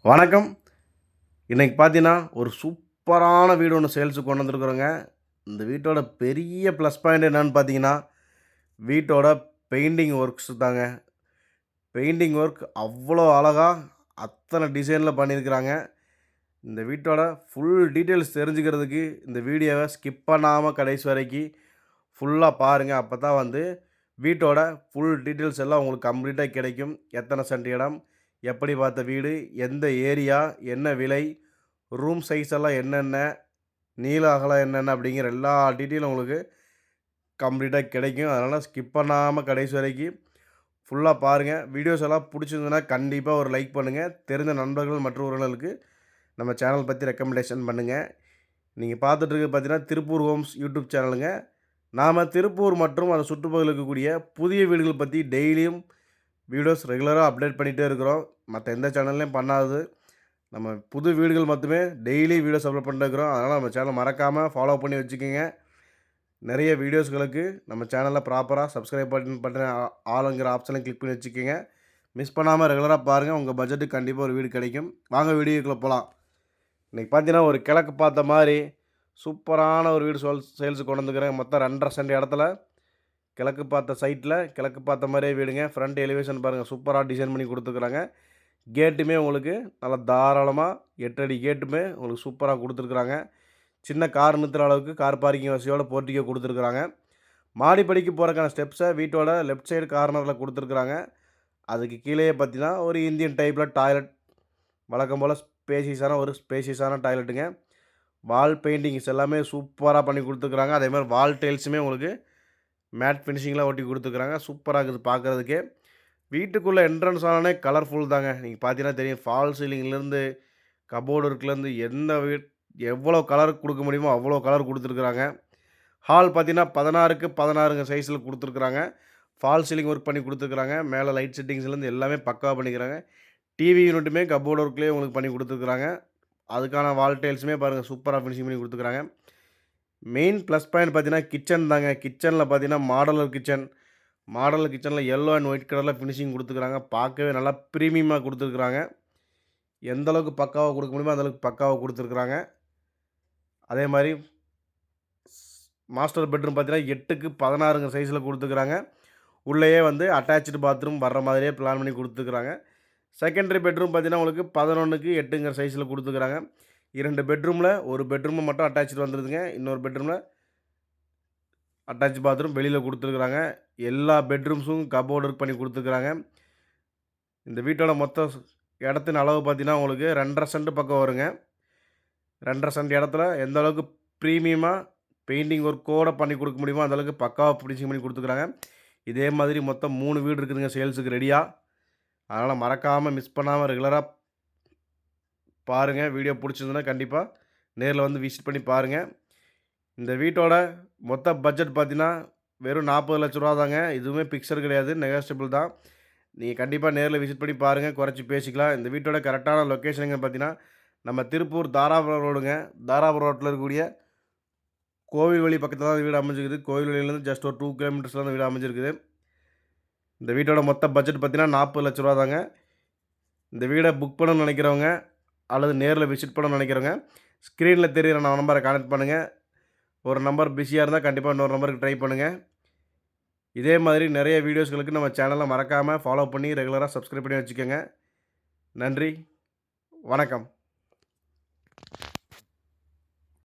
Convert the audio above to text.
வணக்கம். இன்னைக்கு பார்த்தீங்கன்னா, ஒரு சூப்பரான வீடு ஒண்ணு சேல்ஸுக்கு கொண்டு வந்திருக்கிறோங்க. இந்த வீட்டோட பெரிய ப்ளஸ் பாயிண்ட் என்னன்னு பார்த்தீங்கன்னா, வீட்டோட பெயிண்டிங் ஒர்க்ஸ் தாங்க. பெயிண்டிங் ஒர்க் அவ்வளோ அழகா அத்தனை டிசைன்ல பண்ணியிருக்கிறாங்க. இந்த வீட்டோட ஃபுல் டீட்டெயில்ஸ் தெரிஞ்சுக்கிறதுக்கு இந்த வீடியோவை ஸ்கிப் பண்ணாம கடைசி வரைக்கும் ஃபுல்லா பாருங்க. அப்பதான் வந்து வீட்டோட ஃபுல் டீட்டெயில்ஸ் எல்லாம் உங்களுக்கு கம்ப்ளீட்டா கிடைக்கும். எத்தனை சென்ட் இடம், எப்படி பார்த்த வீடு, எந்த ஏரியா, என்ன விலை, ரூம் சைஸ் எல்லாம் என்னென்ன, நீள அகலம் என்னென்ன அப்படிங்கிற எல்லா டீட்டெயிலும் உங்களுக்கு கம்ப்ளீட்டா கிடைக்கும். அதனால ஸ்கிப் பண்ணாம கடைசி வரைக்கும் ஃபுல்லா பாருங்க. வீடியோஸ் எல்லாம் புடிச்சிருந்ததுன்னா கண்டிப்பா ஒரு லைக் பண்ணுங்க. தெரிந்த நண்பர்கள் மற்றும் உறவினர்களுக்கு நம்ம சேனல் பத்தி ரெக்கமெண்டேஷன் பண்ணுங்க. நீங்க பார்த்துட்டு இருக்கிறது பார்த்தீங்கன்னா, திருப்பூர் ஹோம்ஸ் யூடியூப் சேனலுங்க. நாம திருப்பூர் மற்றும் அந்த சுற்றுப்பகுதியில் இருக்கக்கூடிய புதிய வீடுகள் பத்தி டெய்லியும் வீடியோஸ் ரெகுலரா அப்டேட் பண்ணிட்டே இருக்கிறோம். மத்த எந்த சேனல்லயும் பண்ணாதது. நம்ம புது வீடுகள் மட்டுமே டெய்லி வீடியோஸ் அப்லோட் பண்ணிட்டே இருக்கிறோம். அதனால நம்ம சேனல மறக்காம ஃபாலோ பண்ணி வச்சுக்கங்க. நெறைய வீடியோஸ்களுக்கு நம்ம சேனல ப்ராப்பரா சப்ஸ்கிரைப் பட்டன் ஆல்ங்கிற ஆப்ஷனையும் கிளிக் பண்ணி வச்சுக்கங்க. மிஸ் பண்ணாம ரெகுலரா பாருங்க. உங்க பட்ஜெட்டுக்கு கண்டிப்பா ஒரு வீடு கிடைக்கும். வாங்க வீடியோக்குள்ள போலாம். இன்னைக்கு பார்த்தீங்கன்னா, ஒரு கிழக்கு பார்த்த மாரி சூப்பரான ஒரு வீடு சேல்ஸுக்கு கொண்டு வந்துருக்கிறேன். மொத்தம் 2 1/2 சென்ட் இடத்துல கிழக்கு பார்த்த சைட்ல கிழக்கு பார்த்த மாரியே வீடுங்க. ஃப்ரண்ட் எலிவேஷன் பாருங்க சூப்பரா டிசைன் பண்ணி குடுத்துருக்காங்க. கேட்டுமே உங்களுக்கு நல்லா தாராளமா 8 அடி கேட்டுமே உங்களுக்கு சூப்பரா குடுத்துருக்காங்க. சின்ன கார் நிறுத்துற அளவுக்கு கார் பார்க்கிங் வசதியோட போர்டிகோ குடுத்துருக்காங்க. மாடிப்படிக்கு போறதுக்கான ஸ்டெப்ஸ வீட்டோட லெஃப்ட் சைடு கார்னர்ல குடுத்துருக்காங்க. அதுக்கு கீழயே பார்த்தீங்கன்னா, ஒரு இந்தியன் டைப்ல டாய்லெட் வழக்கம் போல ஸ்பேஷியஸான டாய்லெட்டுங்க. வால் பெயிண்டிங்ஸ் எல்லாமே சூப்பரா பண்ணி குடுத்துருக்காங்க. அதேமாரி வால் டைல்ஸுமே உங்களுக்கு மேட் ஃபினிஷிங்ல ஒட்டி குடுத்துருக்காங்க. சூப்பரா இருக்குது பார்க்கறதுக்கே. வீட்டுக்குள்ள என்ட்ரன்ஸ் ஆனோனே கலர்ஃபுல் தாங்க. நீங்க பார்த்தீங்கன்னா தெரியும். ஃபால் சீலிங்லேருந்து, கப்போர்டு ஒர்க்லேருந்து எவ்வளோ கலர் குடுக்க முடியுமோ அவ்வளோ கலர் குடுத்துருக்காங்க. ஹால் பார்த்தீங்கன்னா 16க்கு 16ங்க சைஸ்ல குடுத்துருக்காங்க. ஃபால் சீலிங் ஒர்க் பண்ணி குடுத்துருக்காங்க. மேல லைட் செட்டிங்ஸ்லேருந்து எல்லாமே பக்காவா பண்ணிக்கிறாங்க. டிவி யூனிட்டுமே கப்போர்டு ஒர்க்லேயே உங்களுக்கு பண்ணி குடுத்துருக்காங்க. அதுக்கான வால் டைல்ஸுமே பாருங்க சூப்பரா ஃபினிஷிங் பண்ணி குடுத்துருக்காங்க. மெயின் ப்ளஸ் பாயிண்ட் பார்த்தீங்கன்னா, கிச்சன் தாங்க. கிச்சன்ல பார்த்தீங்கன்னா, மாடலர் கிச்சன். மாடலர் கிச்சன்ல எல்லோ அண்ட் ஒயிட் கலர்ல ஃபினிஷிங் குடுத்துருக்காங்க. பார்க்கவே நல்லா பிரீமியமா குடுத்துருக்காங்க. எந்த அளவுக்கு பக்காவா குடுக்க முடியுமோ, அந்த அளவுக்கு பக்காவா குடுத்துருக்காங்க. அதே மாரி மாஸ்டர் பெட்ரூம் பார்த்தீங்கன்னா, 8க்கு 16ங்க சைஸ்ல குடுத்துருக்காங்க. உள்ளேயே வந்து அட்டாச்டு பாத்ரூம் வர்ற மாதிரியே பிளான் பண்ணி குடுத்துருக்காங்க. செகண்டரி பெட்ரூம் பார்த்தீங்கன்னா, உங்களுக்கு 11க்கு 8ங்கிற சைஸ்ல குடுத்துருக்காங்க. 2 பெட்ரூம்ல, ஒரு பெட்ரூம் மட்டும் அட்டாச்டு வந்துருதுங்க. இன்னொரு பெட்ரூம்ல அட்டாச் பாத்ரூம் வெளியில குடுத்துருக்காங்க. எல்லா பெட்ரூம்ஸும் கப்போர்ட் ஒர்க் பண்ணி குடுத்துருக்காங்க. இந்த வீட்டோட மொத்த இடத்தின் அளவு பார்த்தீங்கன்னா, உங்களுக்கு 2 1/2 சென்ட் பக்கம் வருங்க. 2 1/2 சென்ட் இடத்துல எந்த அளவுக்கு பிரீமியமா பெயிண்டிங் ஒர்க்கோட பண்ணி குடுக்க முடியுமோ, அந்த அளவுக்கு பக்காவா ஃபினிஷிங் பண்ணி குடுத்துருக்காங்க. இதே மாதிரி மொத்தம் 3 வீடு இருக்குதுங்க சேல்ஸுக்கு ரெடியா. அதனால மறக்காம மிஸ் பண்ணாம ரெகுலரா பாருங்க. வீடியோ புடிச்சிருந்ததுன்னா கண்டிப்பா நேர்ல வந்து விசிட் பண்ணி பாருங்க. இந்த வீட்டோட மொத்த பட்ஜெட் பார்த்தீங்கன்னா, வெறும் ரூ. 40,00,000 தாங்க. இதுவுமே பிக்ஸட் கிடையாது. நெகோஷியபிள் தான். நீங்க கண்டிப்பா நேர்ல விசிட் பண்ணி பாருங்க. குறைச்சு பேசிக்கலாம். இந்த வீட்டோட கரெக்ட்டான லொக்கேஷன் எங்கன்னு பார்த்தீங்கன்னா, நம்ம திருப்பூர் தாராபுரம் ரோடுங்க. தாராபுரம் ரோட்ல இருக்கக்கூடிய கோவில்வழி பக்கத்தில தான் வீடு அமைஞ்சிருக்குது. கோவில்வழியிலேருந்து ஜஸ்ட் ஒரு 2 கிலோமீட்டர்ஸ்ல தான் வீடு அமைஞ்சிருக்குது. இந்த வீட்டோட மொத்த பட்ஜெட் பார்த்தீங்கன்னா, ரூ. 40,00,000 தாங்க. இந்த வீட புக் பண்ணணும்னு நினைக்கிறவங்க, அல்லது நேர்ல விசிட் பண்ணணும்னு நினைக்கிறவங்க, ஸ்க்ரீன்ல தெரியிற நம்பர கான்டாக்ட் பண்ணுங்க. ஒரு நம்பர் பிஸியா இருந்தா கண்டிப்பா இன்னொரு நம்பருக்கு ட்ரை பண்ணுங்க. இதே மாதிரி நெறைய வீடியோஸ்களுக்கு நம்ம சேனல மறக்காம ஃபாலோ பண்ணி ரெகுலரா சப்ஸ்கிரைப் பண்ணி வச்சுக்கங்க. நன்றி. வணக்கம்.